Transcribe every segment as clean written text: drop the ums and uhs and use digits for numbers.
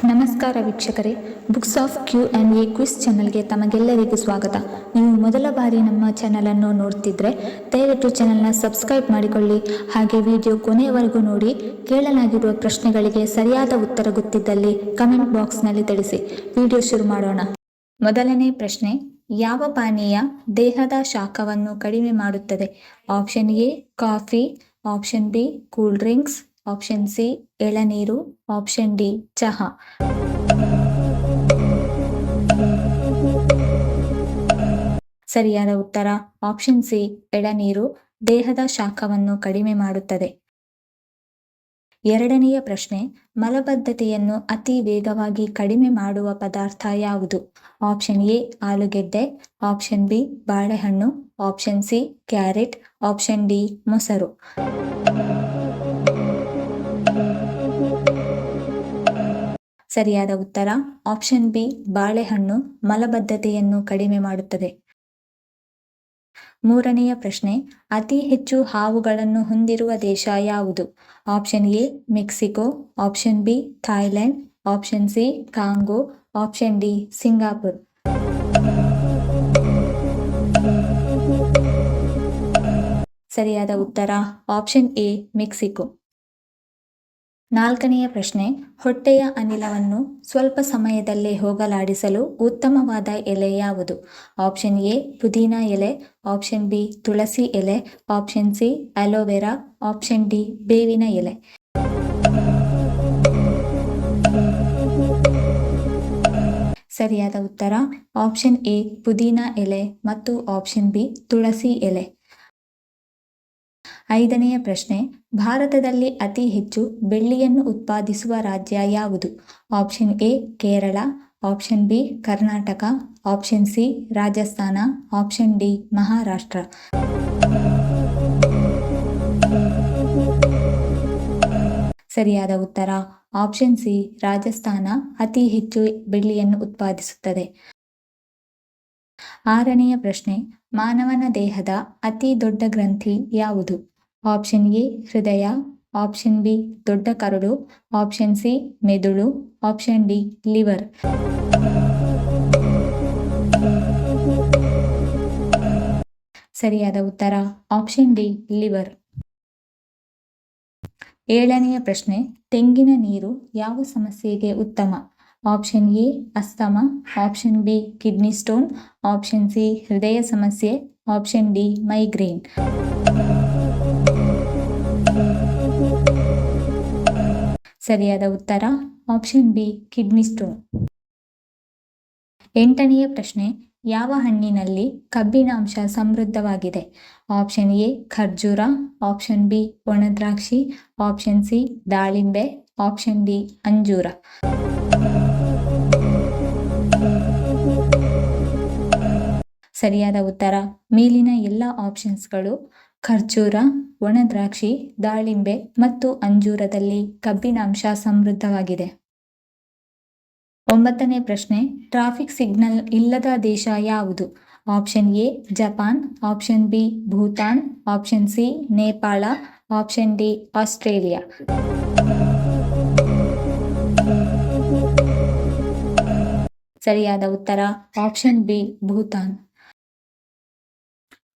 ನಮಸ್ಕಾರ ವೀಕ್ಷಕರೇ, books of Q and A quiz ಚಾನಲ್ಗೆ ತಮಗೆಲ್ಲರಿಗೂ ಸ್ವಾಗತ. ನೀವು ಮೊದಲ ಬಾರಿ ನಮ್ಮ ಚಾನಲನ್ನು ನೋಡ್ತಿದ್ರೆ ದಯವಿಟ್ಟು ಚಾನಲ್ನ ಸಬ್ಸ್ಕ್ರೈಬ್ ಮಾಡಿಕೊಳ್ಳಿ. ಹಾಗೆ ವಿಡಿಯೋ ಕೊನೆಯವರೆಗೂ ನೋಡಿ. ಕೇಳಲಾಗಿರುವ ಪ್ರಶ್ನೆಗಳಿಗೆ ಸರಿಯಾದ ಉತ್ತರ ಗೊತ್ತಿದ್ದಲ್ಲಿ ಕಮೆಂಟ್ ಬಾಕ್ಸ್ನಲ್ಲಿ ತಿಳಿಸಿ. ವಿಡಿಯೋ ಶುರು ಮಾಡೋಣ. ಮೊದಲನೇ ಪ್ರಶ್ನೆ, ಯಾವ ಪಾನೀಯ ದೇಹದ ಶಾಖವನ್ನು ಕಡಿಮೆ ಮಾಡುತ್ತದೆ? Option A coffee, option B cool drinks, option C ಎಳನೀರು, ಆಪ್ಷನ್ ಡಿ ಚಹಾ. ಸರಿಯಾದ ಉತ್ತರ ಆಪ್ಷನ್ ಸಿ ಎಳನೀರು ದೇಹದ ಶಾಖವನ್ನು ಕಡಿಮೆ ಮಾಡುತ್ತದೆ. ಎರಡನೆಯ ಪ್ರಶ್ನೆ, ಮಲಬದ್ಧತೆಯನ್ನು ಅತಿ ವೇಗವಾಗಿ ಕಡಿಮೆ ಮಾಡುವ ಪದಾರ್ಥ ಯಾವುದು? ಆಪ್ಷನ್ ಎ ಆಲೂಗೆಡ್ಡೆ, ಆಪ್ಷನ್ ಬಿ ಬಾಳೆಹಣ್ಣು, option C carrot, option D ಮೊಸರು. ಸರಿಯಾದ ಉತ್ತರ ಆಪ್ಷನ್ ಬಿ ಬಾಳೆಹಣ್ಣು ಮಲಬದ್ಧತೆಯನ್ನು ಕಡಿಮೆ ಮಾಡುತ್ತದೆ. ಮೂರನೆಯ ಪ್ರಶ್ನೆ, ಅತಿ ಹೆಚ್ಚು ಹಾವುಗಳನ್ನು ಹೊಂದಿರುವ ದೇಶ ಯಾವುದು? Option A Mexico, option B Thailand, option C Congo, option D Singapore. ಸರಿಯಾದ ಉತ್ತರ ಆಪ್ಷನ್ ಎ ಮೆಕ್ಸಿಕೋ. ನಾಲ್ಕನೆಯ ಪ್ರಶ್ನೆ, ಹೊಟ್ಟೆಯ ಅನಿಲವನ್ನು ಸ್ವಲ್ಪ ಸಮಯದಲ್ಲೇ ಹೋಗಲಾಡಿಸಲು ಉತ್ತಮವಾದ ಎಲೆ ಯಾವುದು? ಆಪ್ಷನ್ ಎ ಪುದೀನ ಎಲೆ, ಆಪ್ಷನ್ ಬಿ ತುಳಸಿ ಎಲೆ, option C aloe vera, option D ಬೇವಿನ ಎಲೆ. ಸರಿಯಾದ ಉತ್ತರ ಆಪ್ಷನ್ ಎ ಪುದೀನ ಎಲೆ ಮತ್ತು ಆಪ್ಷನ್ ಬಿ ತುಳಸಿ ಎಲೆ. ಐದನೆಯ ಪ್ರಶ್ನೆ, ಭಾರತದಲ್ಲಿ ಅತಿ ಹೆಚ್ಚು ಬೆಳ್ಳಿಯನ್ನು ಉತ್ಪಾದಿಸುವ ರಾಜ್ಯ ಯಾವುದು? Option A Kerala, option B Karnataka, option C Rajasthan, option D Maharashtra. ಸರಿಯಾದ ಉತ್ತರ ಆಪ್ಷನ್ ಸಿ ರಾಜಸ್ಥಾನ ಅತಿ ಹೆಚ್ಚು ಬೆಳ್ಳಿಯನ್ನು ಉತ್ಪಾದಿಸುತ್ತದೆ. ಆರನೆಯ ಪ್ರಶ್ನೆ, ಮಾನವನ ದೇಹದ ಅತಿ ದೊಡ್ಡ ಗ್ರಂಥಿ ಯಾವುದು? ಆಪ್ಷನ್ ಎ ಹೃದಯ, ಆಪ್ಷನ್ ಬಿ ದೊಡ್ಡ ಕರುಳು, ಆಪ್ಷನ್ ಸಿ ಮೆದುಳು, ಆಪ್ಷನ್ ಡಿ ಲಿವರ್. ಸರಿಯಾದ ಉತ್ತರ ಆಪ್ಷನ್ ಡಿ ಲಿವರ್. ಏಳನೆಯ ಪ್ರಶ್ನೆ, ತೆಂಗಿನ ನೀರು ಯಾವ ಸಮಸ್ಯೆಗೆ ಉತ್ತಮ? Option A asthma, option B kidney stone, option C ಹೃದಯ ಸಮಸ್ಯೆ, ಆಪ್ಷನ್ ಡಿ ಮೈಗ್ರೇನ್. ಸರಿಯಾದ ಉತ್ತರ ಆಪ್ಷನ್ ಬಿ ಕಿಡ್ನಿ ಸ್ಟೋನ್. ಎಂಟನೆಯ ಪ್ರಶ್ನೆ, ಯಾವ ಹಣ್ಣಿನಲ್ಲಿ ಕಬ್ಬಿನಾಂಶ ಸಮೃದ್ಧವಾಗಿದೆ? ಆಪ್ಷನ್ ಎ ಖರ್ಜೂರ, ಆಪ್ಷನ್ ಬಿ ಒಣದ್ರಾಕ್ಷಿ, ಆಪ್ಷನ್ ಸಿ ದಾಳಿಂಬೆ, ಆಪ್ಷನ್ ಡಿ ಅಂಜೂರ. ಸರಿಯಾದ ಉತ್ತರ ಮೇಲಿನ ಎಲ್ಲ ಆಪ್ಷನ್ಸ್ಗಳು ಖರ್ಜೂರ, ಒಣದ್ರಾಕ್ಷಿ, ದಾಳಿಂಬೆ ಮತ್ತು ಅಂಜೂರದಲ್ಲಿ ಕಬ್ಬಿನಾಂಶ ಸಮೃದ್ಧವಾಗಿದೆ. ಒಂಬತ್ತನೇ ಪ್ರಶ್ನೆ, ಟ್ರಾಫಿಕ್ ಸಿಗ್ನಲ್ ಇಲ್ಲದ ದೇಶ ಯಾವುದು? Option A Japan, option B Bhutan, option C Nepal, option D Australia. ಸರಿಯಾದ ಉತ್ತರ ಆಪ್ಷನ್ ಬಿ ಭೂತಾನ್.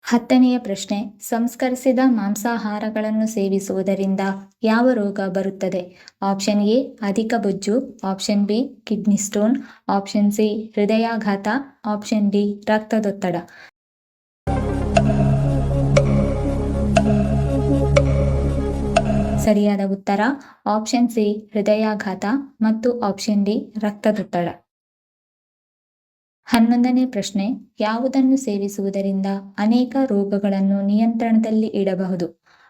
ಹತ್ತನೆಯ ಪ್ರಶ್ನೆ, ಸಂಸ್ಕರಿಸಿದ ಮಾಂಸಾಹಾರಗಳನ್ನು ಸೇವಿಸುವುದರಿಂದ ಯಾವ ರೋಗ ಬರುತ್ತದೆ? ಆಪ್ಷನ್ ಎ ಅಧಿಕ ಬೊಜ್ಜು, option B kidney stone, option C ಹೃದಯಾಘಾತ, ಆಪ್ಷನ್ ಡಿ ರಕ್ತದೊತ್ತಡ. ಸರಿಯಾದ ಉತ್ತರ ಆಪ್ಷನ್ ಸಿ ಹೃದಯಾಘಾತ ಮತ್ತು ಆಪ್ಷನ್ ಡಿ ರಕ್ತದೊತ್ತಡ. 11ನೇ ಪ್ರಶ್ನೆ, ಯಾವುದನ್ನು ಸೇವಿಸುವುದರಿಂದ ಅನೇಕ ರೋಗಗಳನ್ನು ನಿಯಂತ್ರಣದಲ್ಲಿ ಇಡಬಹುದು?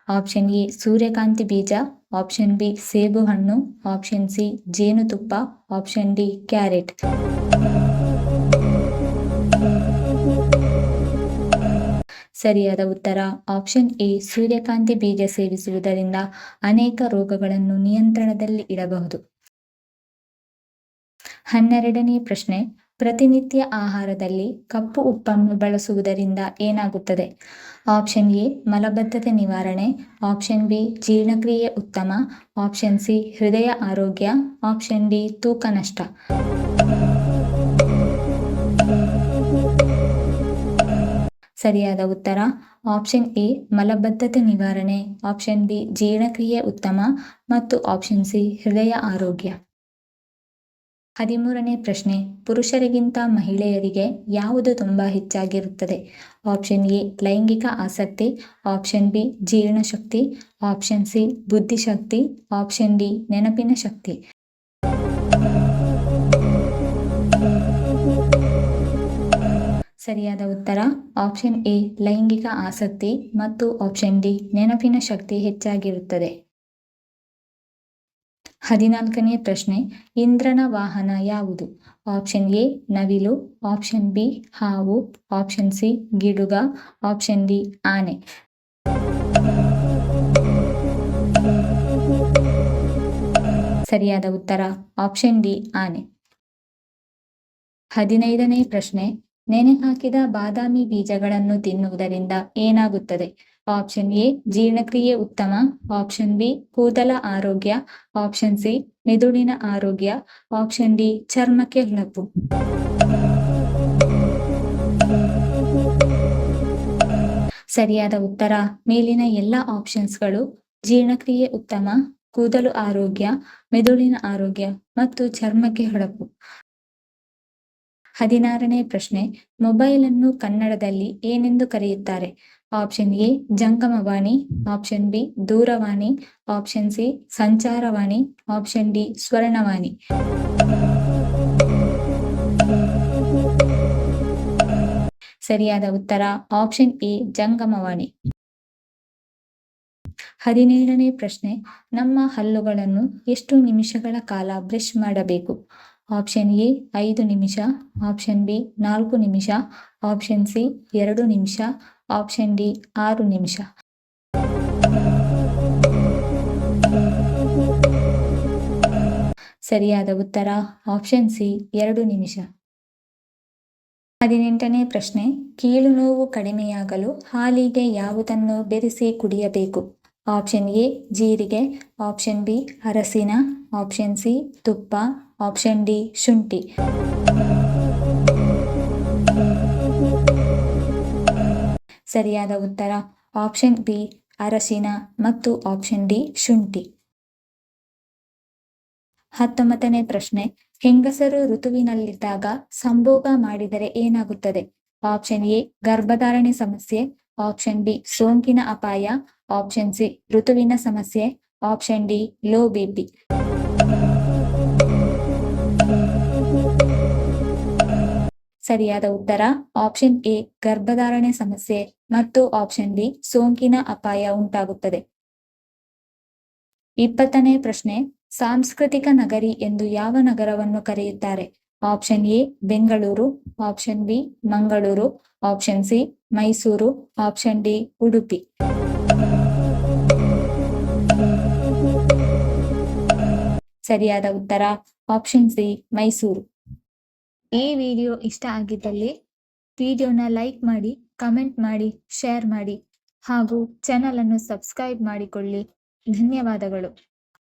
ಆಪ್ಷನ್ ಎ ಸೂರ್ಯಕಾಂತಿ ಬೀಜ, ಆಪ್ಷನ್ ಬಿ ಸೇಬು ಹಣ್ಣು, ಆಪ್ಷನ್ ಸಿ ಜೇನುತುಪ್ಪ, ಆಪ್ಷನ್ ಡಿ ಕ್ಯಾರೆಟ್. ಸರಿಯಾದ ಉತ್ತರ ಆಪ್ಷನ್ ಎ ಸೂರ್ಯಕಾಂತಿ ಬೀಜ ಸೇವಿಸುವುದರಿಂದ ಅನೇಕ ರೋಗಗಳನ್ನು ನಿಯಂತ್ರಣದಲ್ಲಿ ಇಡಬಹುದು. 12ನೇ ಪ್ರಶ್ನೆ, ಪ್ರತಿನಿತ್ಯ ಆಹಾರದಲ್ಲಿ ಕಪ್ಪು ಉಪ್ಪನ್ನು ಬಳಸುವುದರಿಂದ ಏನಾಗುತ್ತದೆ? ಆಪ್ಷನ್ ಎ ಮಲಬದ್ಧತೆ ನಿವಾರಣೆ, ಆಪ್ಷನ್ ಬಿ ಜೀರ್ಣಕ್ರಿಯೆ ಉತ್ತಮ, ಆಪ್ಷನ್ ಸಿ ಹೃದಯ ಆರೋಗ್ಯ, ಆಪ್ಷನ್ ಡಿ ತೂಕ ನಷ್ಟ. ಸರಿಯಾದ ಉತ್ತರ ಆಪ್ಷನ್ ಎ ಮಲಬದ್ಧತೆ ನಿವಾರಣೆ, ಆಪ್ಷನ್ ಬಿ ಜೀರ್ಣಕ್ರಿಯೆ ಉತ್ತಮ ಮತ್ತು ಆಪ್ಷನ್ ಸಿ ಹೃದಯ ಆರೋಗ್ಯ. 13ನೇ ಪ್ರಶ್ನೆ, ಪುರುಷರಿಗಿಂತ ಮಹಿಳೆಯರಿಗೆ ಯಾವುದು ತುಂಬಾ ಹೆಚ್ಚಾಗಿರುತ್ತದೆ? ಆಪ್ಷನ್ ಎ ಲೈಂಗಿಕ ಆಸಕ್ತಿ, ಆಪ್ಷನ್ ಬಿ ಜೀರ್ಣಶಕ್ತಿ, ಆಪ್ಷನ್ ಸಿ ಬುದ್ಧಿಶಕ್ತಿ, ಆಪ್ಷನ್ ಡಿ ನೆನಪಿನ ಶಕ್ತಿ. ಸರಿಯಾದ ಉತ್ತರ ಆಪ್ಷನ್ ಎ ಲೈಂಗಿಕ ಆಸಕ್ತಿ ಮತ್ತು ಆಪ್ಷನ್ ಡಿ ನೆನಪಿನ ಶಕ್ತಿ ಹೆಚ್ಚಾಗಿರುತ್ತದೆ. 14ನೇ ಪ್ರಶ್ನೆ, ಇಂದ್ರನ ವಾಹನ ಯಾವುದು? ಆಪ್ಷನ್ ಎ ನವಿಲು, ಆಪ್ಷನ್ ಬಿ ಹಾವು, ಆಪ್ಷನ್ ಸಿ ಗಿಡುಗ, ಆಪ್ಷನ್ ಡಿ ಆನೆ. ಸರಿಯಾದ ಉತ್ತರ ಆಪ್ಷನ್ ಡಿ ಆನೆ. 15ನೇ ಪ್ರಶ್ನೆ, ನೆನೆ ಹಾಕಿದ ಬಾದಾಮಿ ಬೀಜಗಳನ್ನು ತಿನ್ನುವುದರಿಂದ ಏನಾಗುತ್ತದೆ? ಆಪ್ಷನ್ ಎ ಜೀರ್ಣಕ್ರಿಯೆ ಉತ್ತಮ, ಆಪ್ಷನ್ ಬಿ ಕೂದಲ ಆರೋಗ್ಯ, ಆಪ್ಷನ್ ಸಿ ಮೆದುಳಿನ ಆರೋಗ್ಯ, ಆಪ್ಷನ್ ಡಿ ಚರ್ಮಕ್ಕೆ ಹೊಳಪು. ಸರಿಯಾದ ಉತ್ತರ ಮೇಲಿನ ಎಲ್ಲ ಆಪ್ಷನ್ಸ್ಗಳು ಜೀರ್ಣಕ್ರಿಯೆ ಉತ್ತಮ, ಕೂದಲು ಆರೋಗ್ಯ, ಮೆದುಳಿನ ಆರೋಗ್ಯ ಮತ್ತು ಚರ್ಮಕ್ಕೆ ಹೊಳಪು. 16ನೇ ಪ್ರಶ್ನೆ, ಮೊಬೈಲ್ ಅನ್ನು ಕನ್ನಡದಲ್ಲಿ ಏನೆಂದು ಕರೆಯುತ್ತಾರೆ? ಆಪ್ಷನ್ ಎ ಜಂಗಮವಾಣಿ, ಆಪ್ಷನ್ ಬಿ ದೂರವಾಣಿ, ಆಪ್ಷನ್ ಸಿ ಸಂಚಾರವಾಣಿ, ಆಪ್ಷನ್ ಡಿ ಸ್ವರ್ಣವಾಣಿ. ಸರಿಯಾದ ಉತ್ತರ ಆಪ್ಷನ್ ಎ ಜಂಗಮವಾಣಿ. 17ನೇ ಪ್ರಶ್ನೆ, ನಮ್ಮ ಹಲ್ಲುಗಳನ್ನು ಎಷ್ಟು ನಿಮಿಷಗಳ ಕಾಲ ಬ್ರಷ್ ಮಾಡಬೇಕು? ಆಪ್ಷನ್ ಎ 5 ನಿಮಿಷ, ಆಪ್ಷನ್ ಬಿ 4 ನಿಮಿಷ, ಆಪ್ಷನ್ ಸಿ 2 ನಿಮಿಷ, ಆಪ್ಷನ್ ಡಿ 6 ನಿಮಿಷ. ಸರಿಯಾದ ಉತ್ತರ ಆಪ್ಷನ್ ಸಿ 2 ನಿಮಿಷ. 18ನೇ ಪ್ರಶ್ನೆ, ಕೀಲು ನೋವು ಕಡಿಮೆಯಾಗಲು ಹಾಲಿಗೆ ಯಾವುದನ್ನು ಬೆರೆಸಿ ಕುಡಿಯಬೇಕು? ಆಪ್ಷನ್ ಎ ಜೀರಿಗೆ, ಆಪ್ಷನ್ ಬಿ ಅರಸಿನ, ಆಪ್ಷನ್ ಸಿ ತುಪ್ಪ, ಆಪ್ಷನ್ ಡಿ ಶುಂಠಿ. ಸರಿಯಾದ ಉತ್ತರ ಆಪ್ಷನ್ ಬಿ ಅರಸಿನ ಮತ್ತು ಆಪ್ಷನ್ ಡಿ ಶುಂಠಿ. 19ನೇ ಪ್ರಶ್ನೆ, ಹೆಂಗಸರು ಋತುವಿನಲ್ಲಿದ್ದಾಗ ಸಂಭೋಗ ಮಾಡಿದರೆ ಏನಾಗುತ್ತದೆ? ಆಪ್ಷನ್ ಎ ಗರ್ಭಧಾರಣೆ ಸಮಸ್ಯೆ, ಆಪ್ಷನ್ ಬಿ ಸೋಂಕಿನ ಅಪಾಯ, ಆಪ್ಷನ್ ಸಿ ಋತುವಿನ ಸಮಸ್ಯೆ, ಆಪ್ಷನ್ ಡಿ ಲೋ ಬಿಪಿ. ಸರಿಯಾದ ಉತ್ತರ ಆಪ್ಷನ್ ಎ ಗರ್ಭಧಾರಣೆ ಸಮಸ್ಯೆ ಮತ್ತು ಆಪ್ಷನ್ ಡಿ ಸೋಂಕಿನ ಅಪಾಯ ಉಂಟಾಗುತ್ತದೆ. 20ನೇ ಪ್ರಶ್ನೆ, ಸಾಂಸ್ಕೃತಿಕ ನಗರಿ ಎಂದು ಯಾವ ನಗರವನ್ನು ಕರೆಯುತ್ತಾರೆ? Option A Bengaluru, option B Mangaluru, option C Mysuru, option D Udupi. ಸರಿಯಾದ ಉತ್ತರ ಆಪ್ಷನ್ ಸಿ ಮೈಸೂರು. ಈ ವಿಡಿಯೋ ಇಷ್ಟ ಆಗಿದ್ದಲ್ಲಿ ವಿಡಿಯೋನ ಲೈಕ್ ಮಾಡಿ, ಕಮೆಂಟ್ ಮಾಡಿ, ಶೇರ್ ಮಾಡಿ ಹಾಗೂ ಚಾನಲ್ ಅನ್ನು ಸಬ್ಸ್ಕ್ರೈಬ್ ಮಾಡಿಕೊಳ್ಳಿ. ಧನ್ಯವಾದಗಳು.